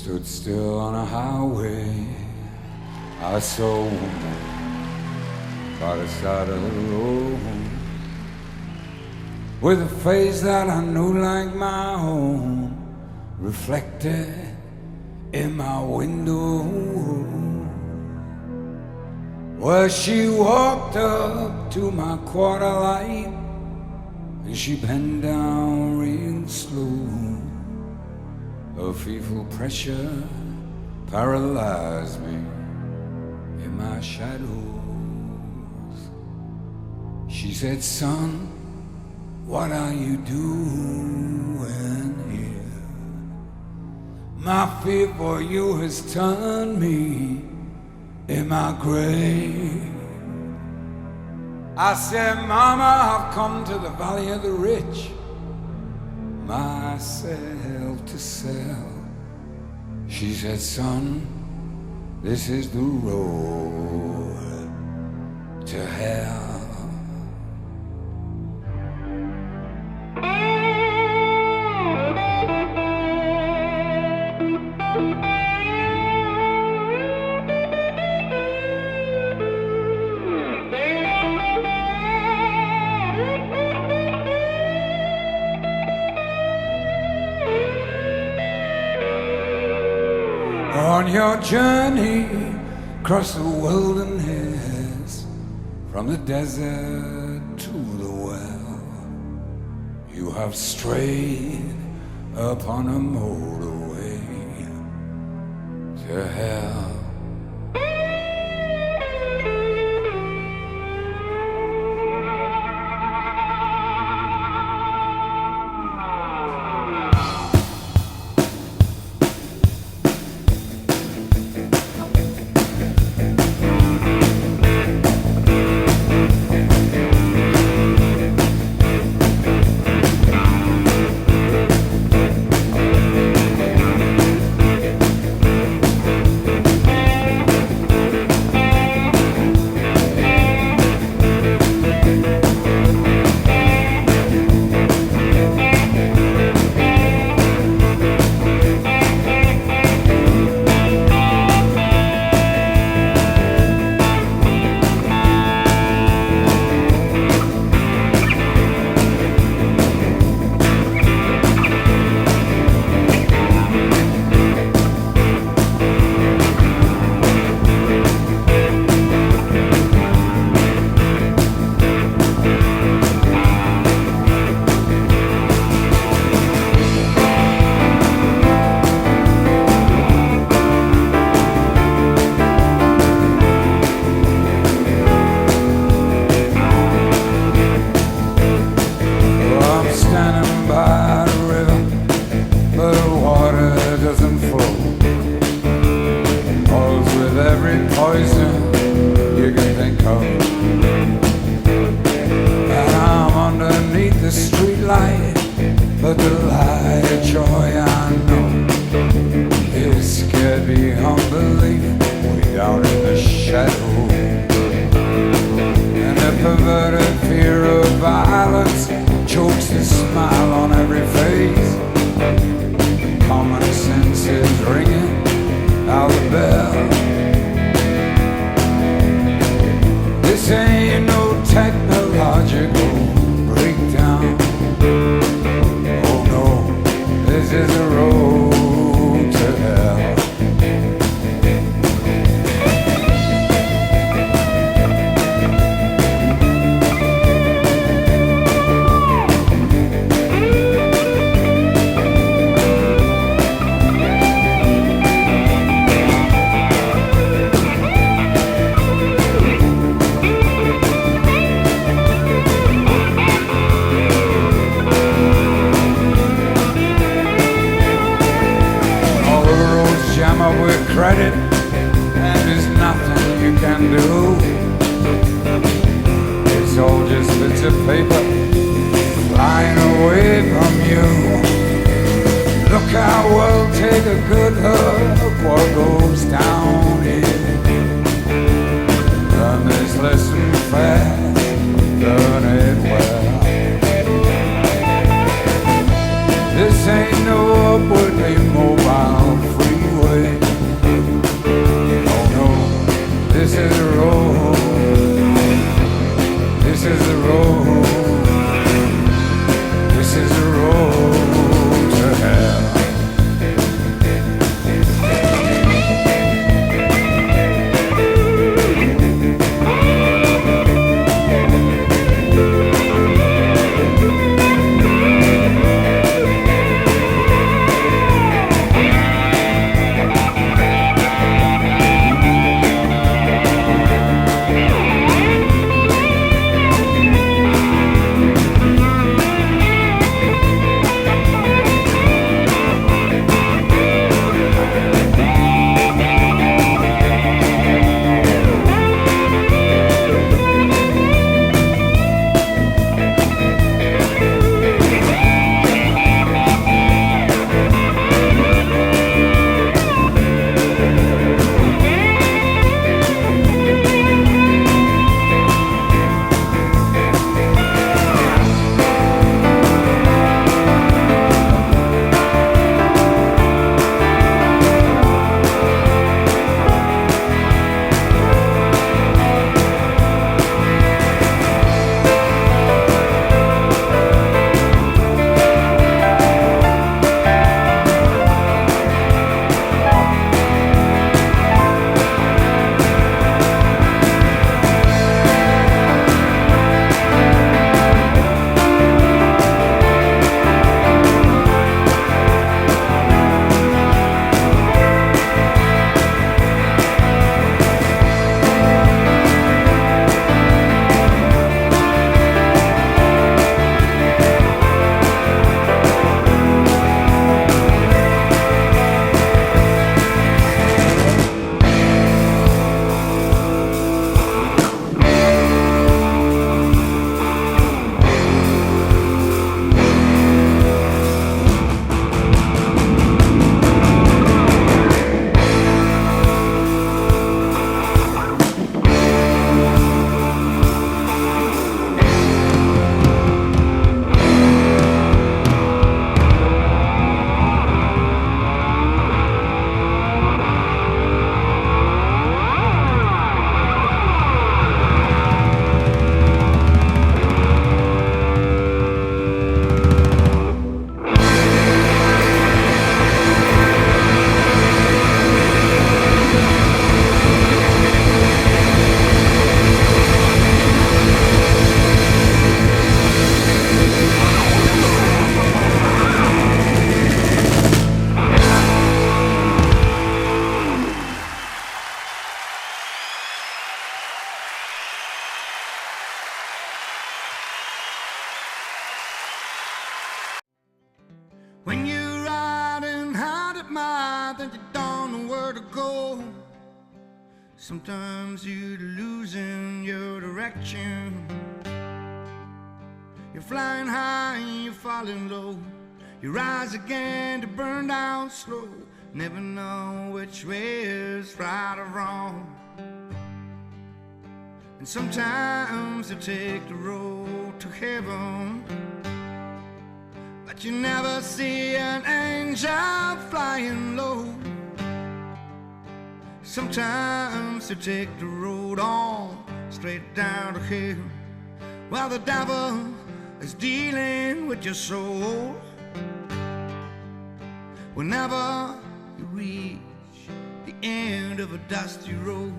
stood still on a highway. I saw a woman by the side of the road with a face that I knew like my own, reflected in my window. Well, she walked up to my quarter light and she bent down real slow. A fearful pressure paralyzed me in my shadows. She said, son, what are you doing here? My fear for you has turned me in my grave. I said, Mama, I've come to the valley of the rich, myself to sell. She said, son, this is the road to hell. On your journey across the wilderness, from the desert to the well, you have strayed upon a motorway to hell. But the light of joy I know is scared beyond belief, way out in the shadow. And the perverted fear of violence chokes the smile on every face. Common sense is ringing out the bell. This ain't no technological breakdown. This is a road to hell. With credit, and there's nothing you can do. It's all just bits of paper flying away from you. Look how we'll take a good look what goes down here. Learn this lesson fast, learn it well. This ain't no upwardly mobile freeway. When you're riding hard at mouth and you don't know where to go, sometimes you're losing your direction. You're flying high and you're falling low. You rise again to burn down slow. Never know which way is right or wrong. And sometimes you take the road to heaven, but you never see an angel flying low. Sometimes you take the road on straight down to hell, while the devil is dealing with your soul. Whenever you reach the end of a dusty road,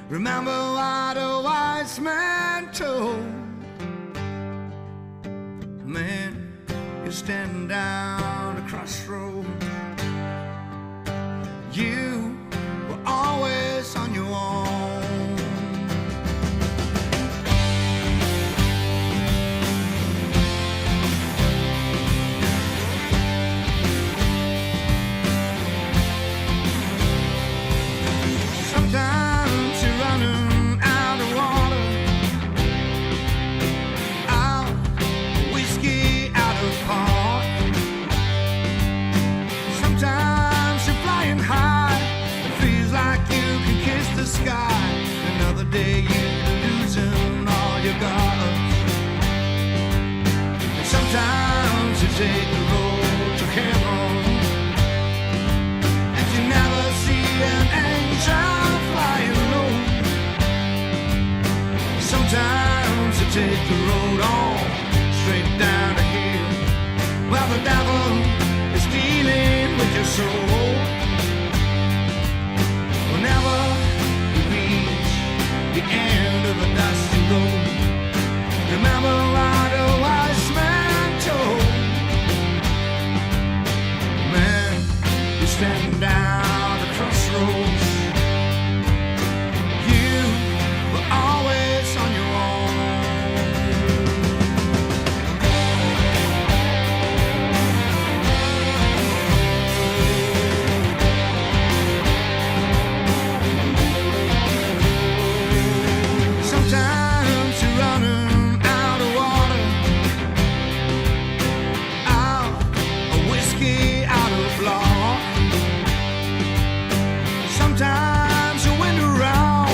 remember what a wise man told. Man, you're standing down a crossroad. You were always on your own. Sometimes you're running out of water, out of whiskey, out of heart. Sometimes you're flying high, it feels like you can kiss the sky. Another day you're losing all you got. And sometimes you take the road to heaven, and you never see an angel flying low. Sometimes you take the road on straight down the hill, well, the devil is dealing with your soul. Whenever you reach the end of a dusty road, remember what a wise man told. Man, you're standing down the crossroads. You were always on your own. Sometimes you're running out of water, out of whiskey, out of law. Sometimes you went around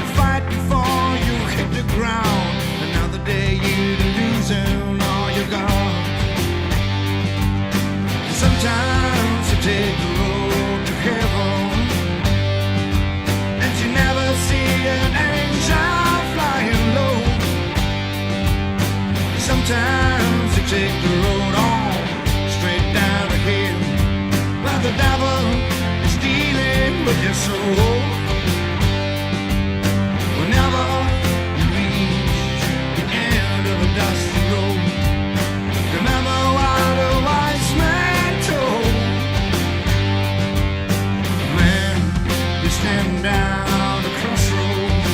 and fight before you hit the ground. Another day you're losing all you got. Sometimes you take the road to heaven, and you never see an angel flying low. Sometimes you take the road on straight down the hill, where the devil is dealing with your soul. Whenever you reach the end of a dusty road, remember what a wise man told. Man, you're standing down the crossroads.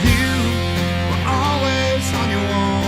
You were always on your own.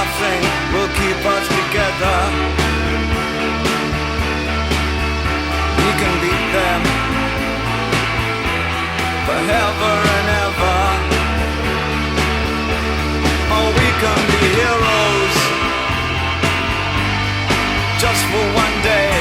nothing will keep us together. We can beat them forever and ever. Oh, we can be heroes just for one day.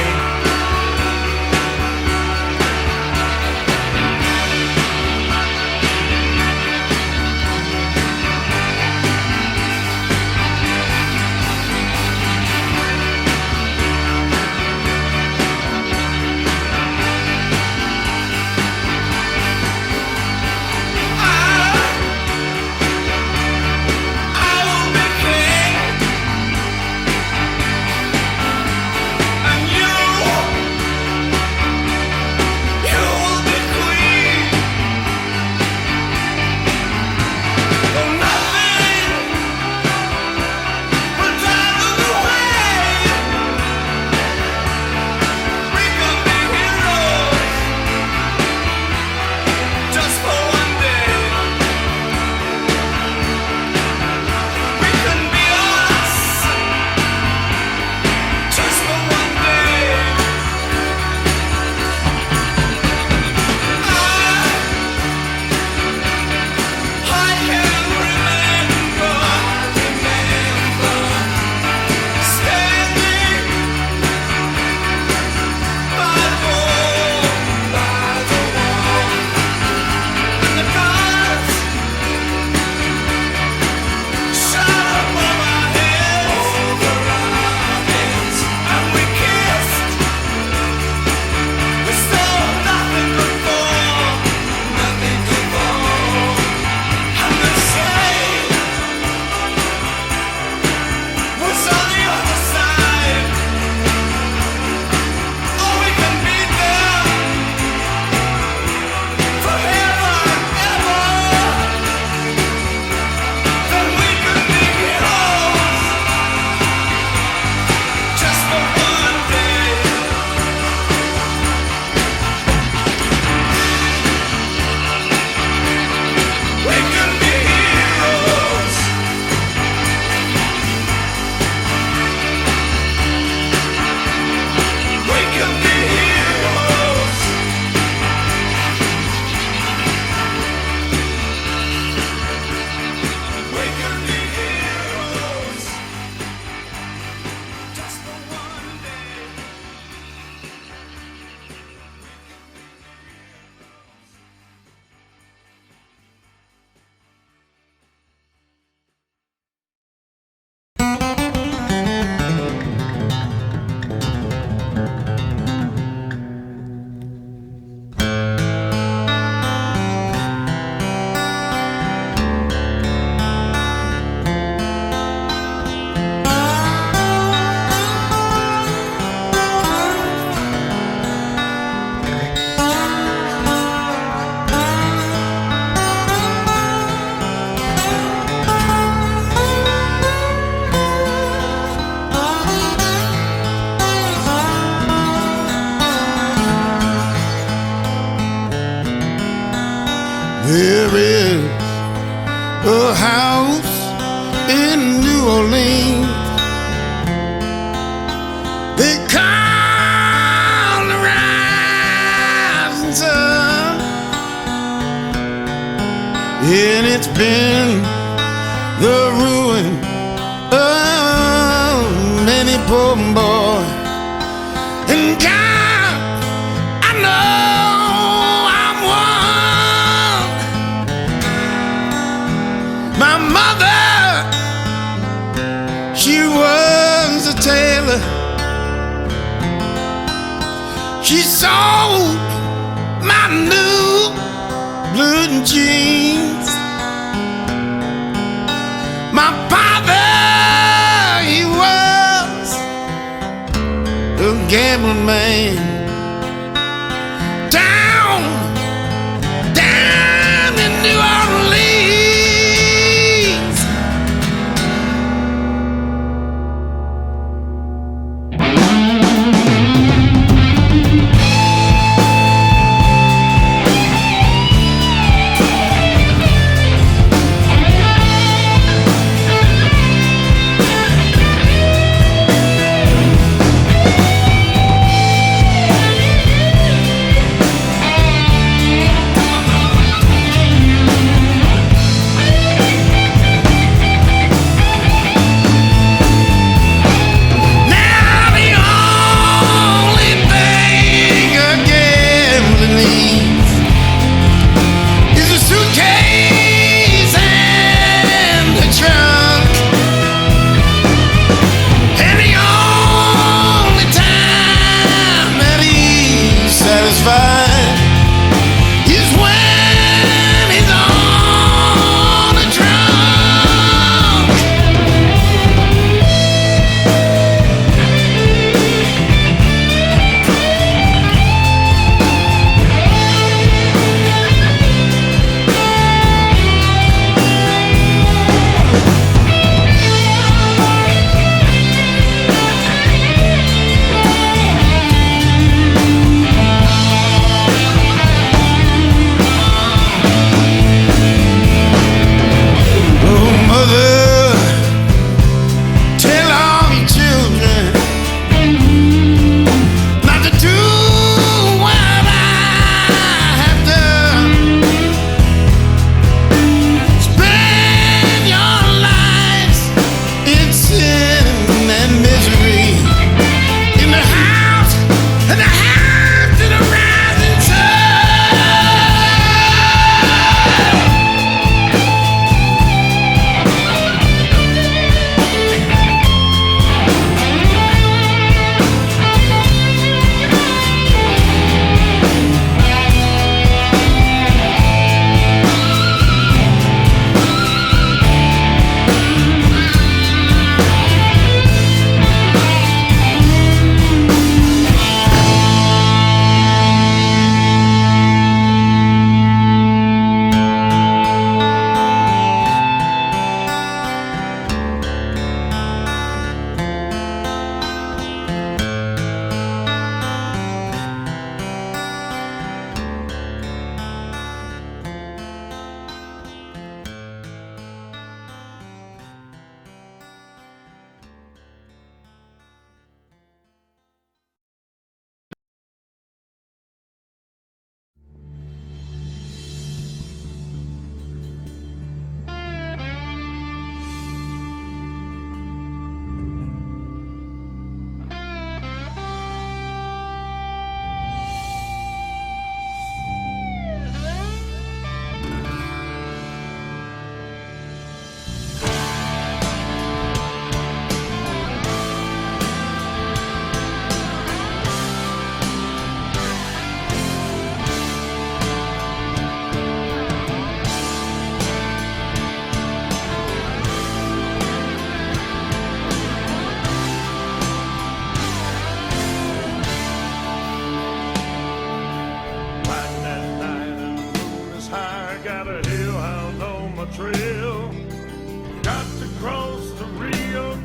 There is a house in New Orleans they call the rising sun, and it's been the ruin of many poor boy. And God, I know I'm one. My mother, she was a tailor. She sold my new blue jeans. My father, he was a gambling man. Down in New Orleans.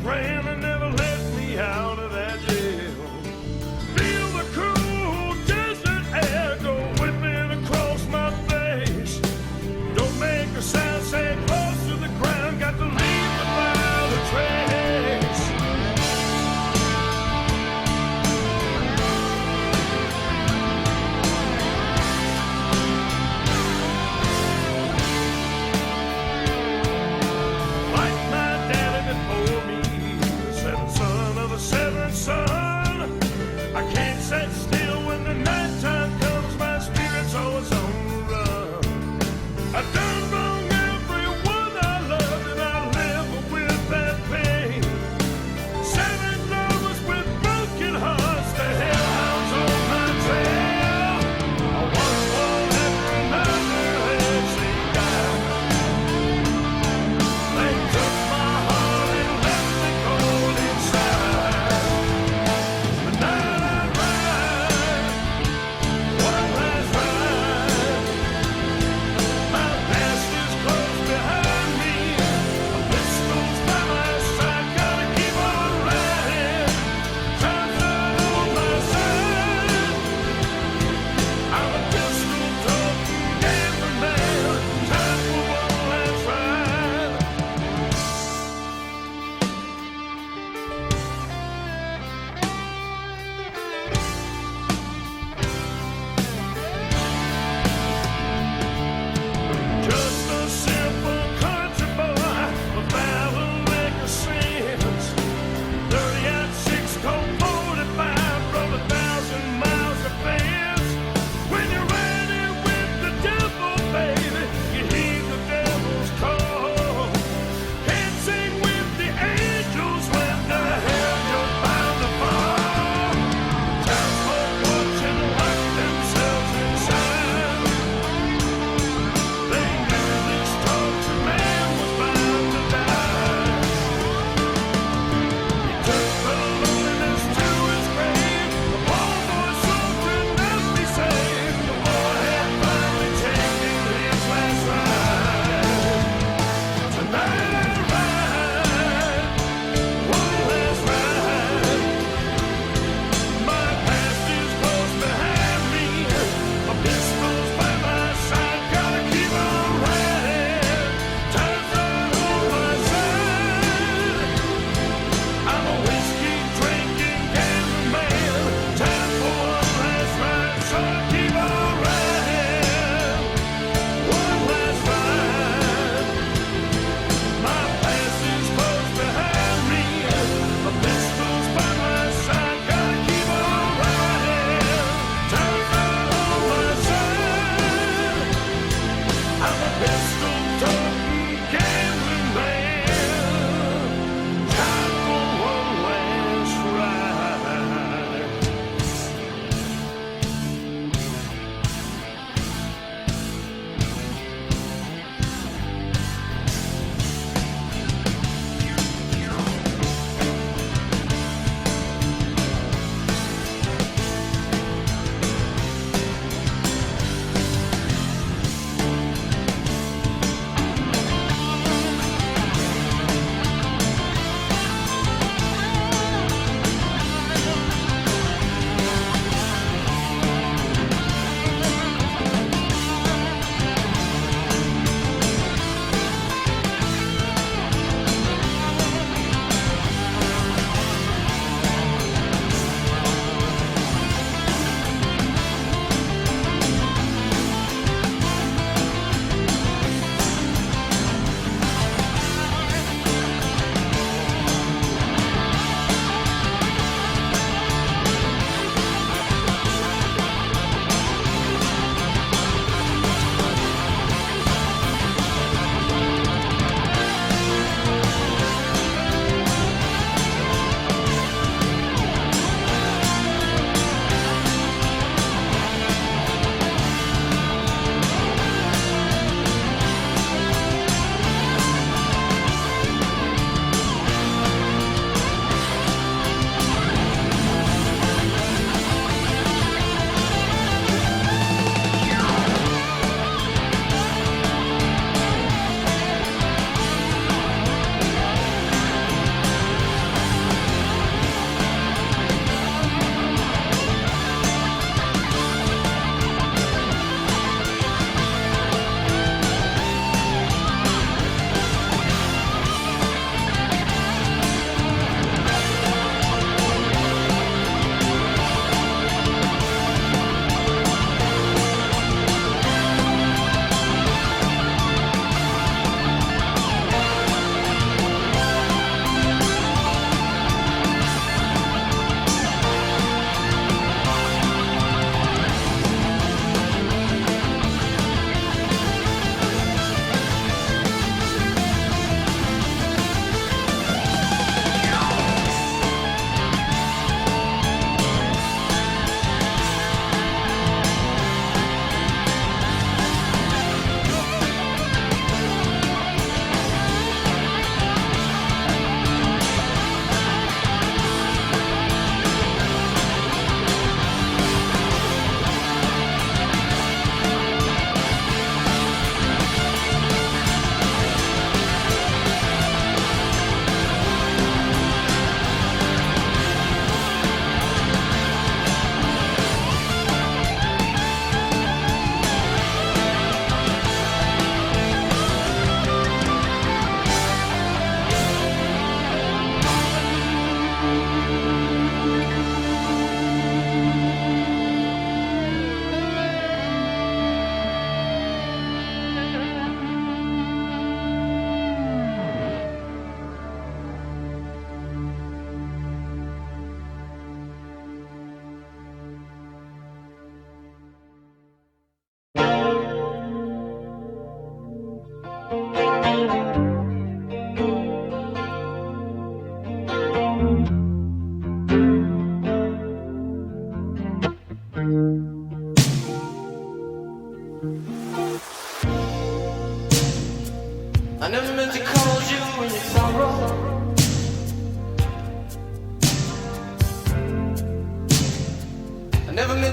ran and never let me out of that jail. Feel the cool desert air go whipping across my face. Don't make a sound, stay close to the ground. Got to leave without a trace. Like my daddy before me,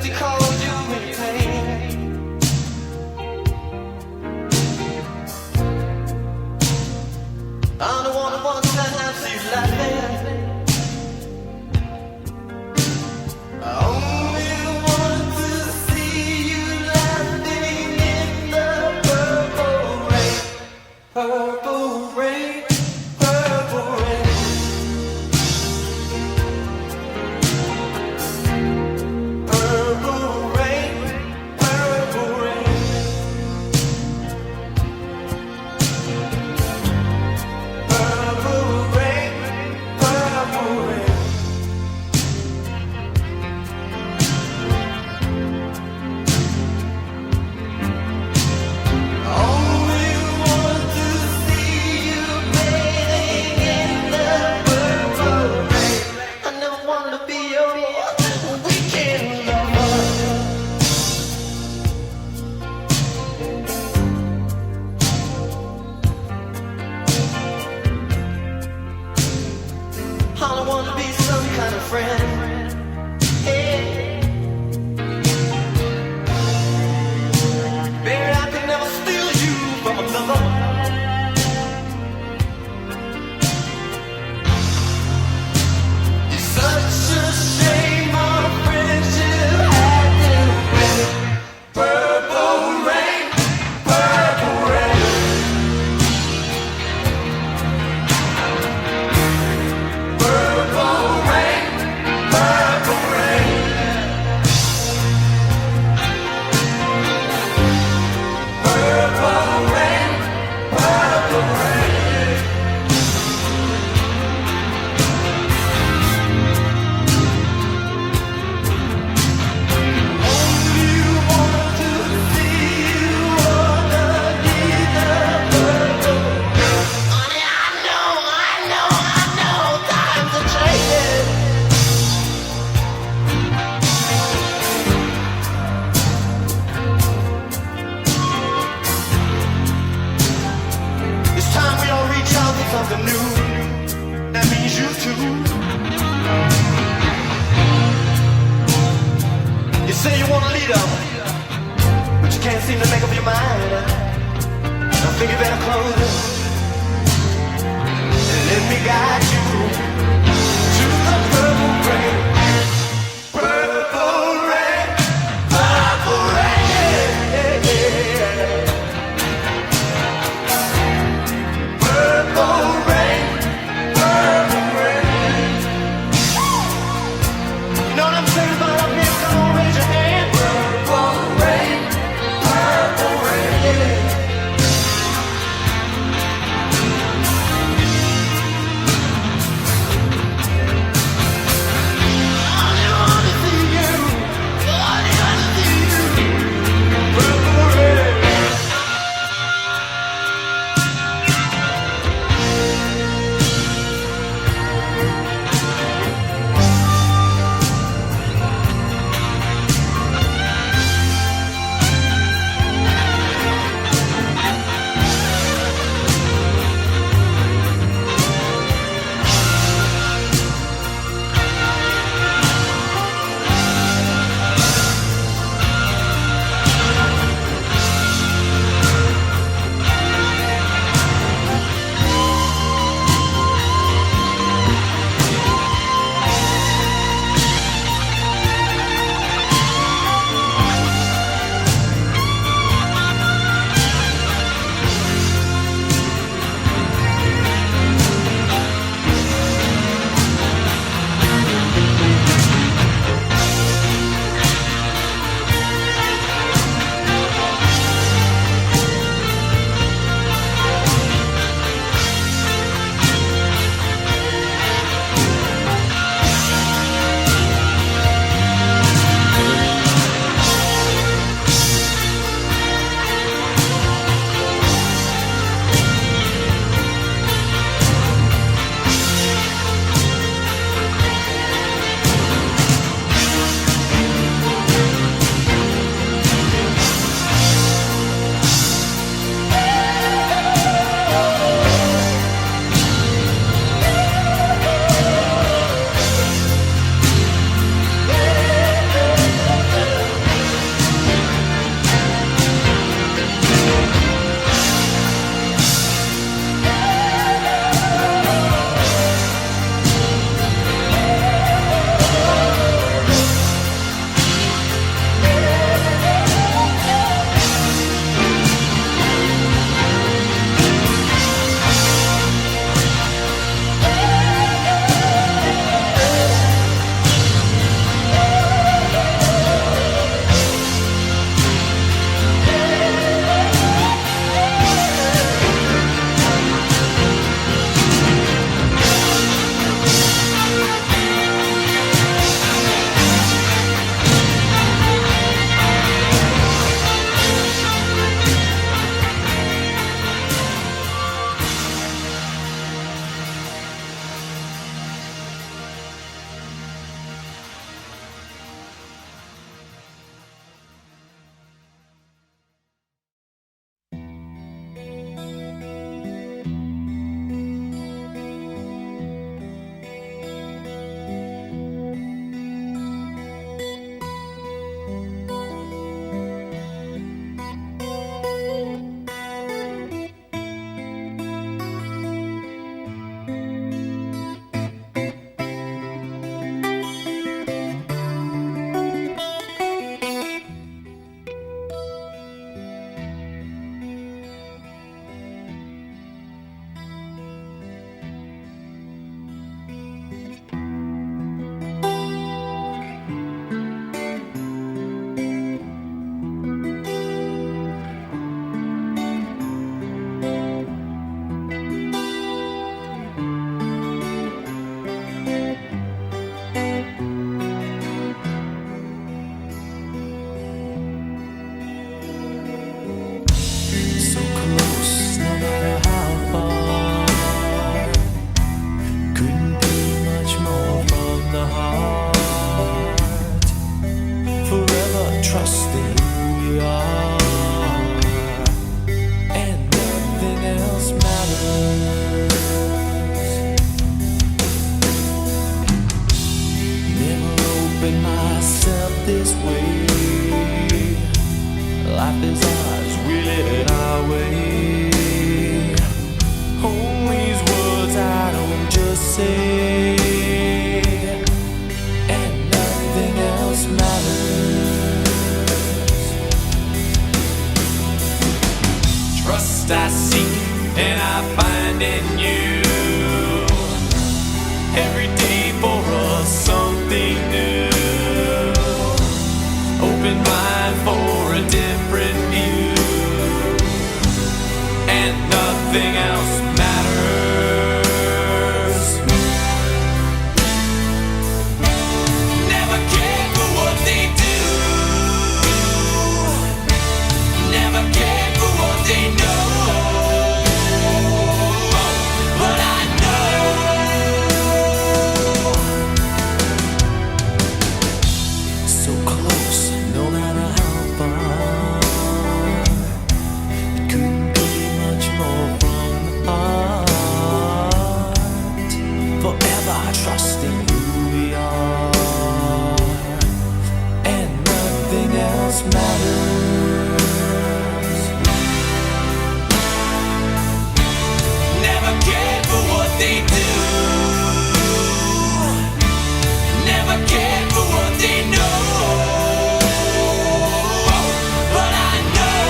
Eternity calls you in pain. I'm the one who wants to see you laughing. I only want to see you laughing in the purple rain. Purple rain, purple rain. Purple rain, purple rain. Purple rain, purple rain. Only want to see you bathing in the purple rain. I never wanted to be your weekend lover. All I want to be some kind of friend. Hey. Baby, I can never steal you from another. It's such a shame our friendship had to end. Purple rain, purple rain. Purple rain, trust in who we are, and nothing else matters. Never opened myself this way. Life is ours, we live it our way. Hold these words I don't just say, and nothing else matters. Trust I seek and I find in you. Every day for us something new. Open mind for a different view, and nothing else matters. Never cared for what they do, never cared for what they know, but I know so close, no matter how far. It couldn't be much more from the heart. Forever trusting who we are, and nothing else matters. Never cared for what they do, never cared for what they know, but I know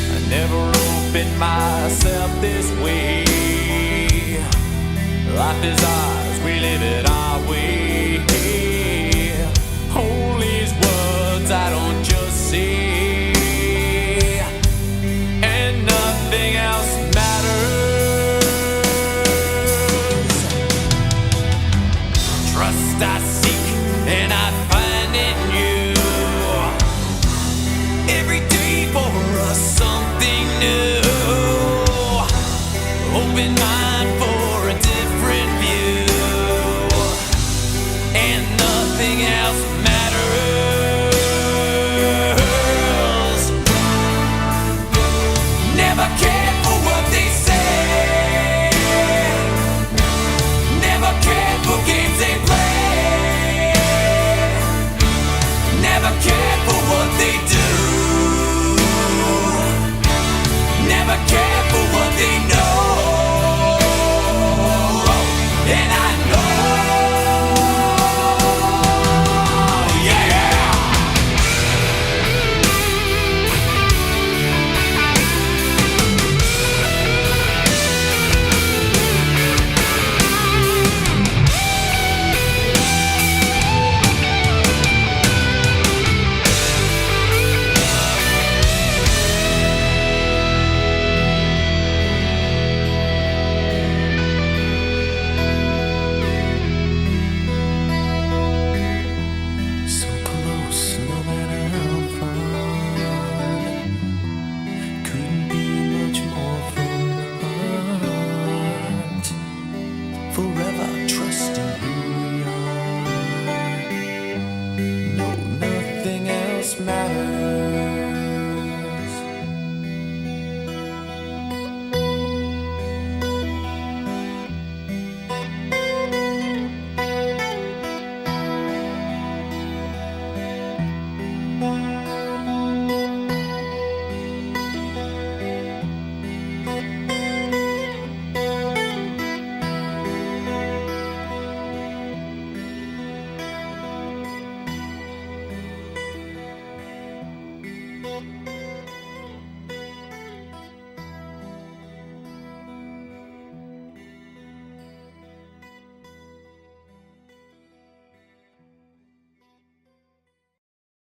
I never opened myself this way. Life is ours, we live it our way.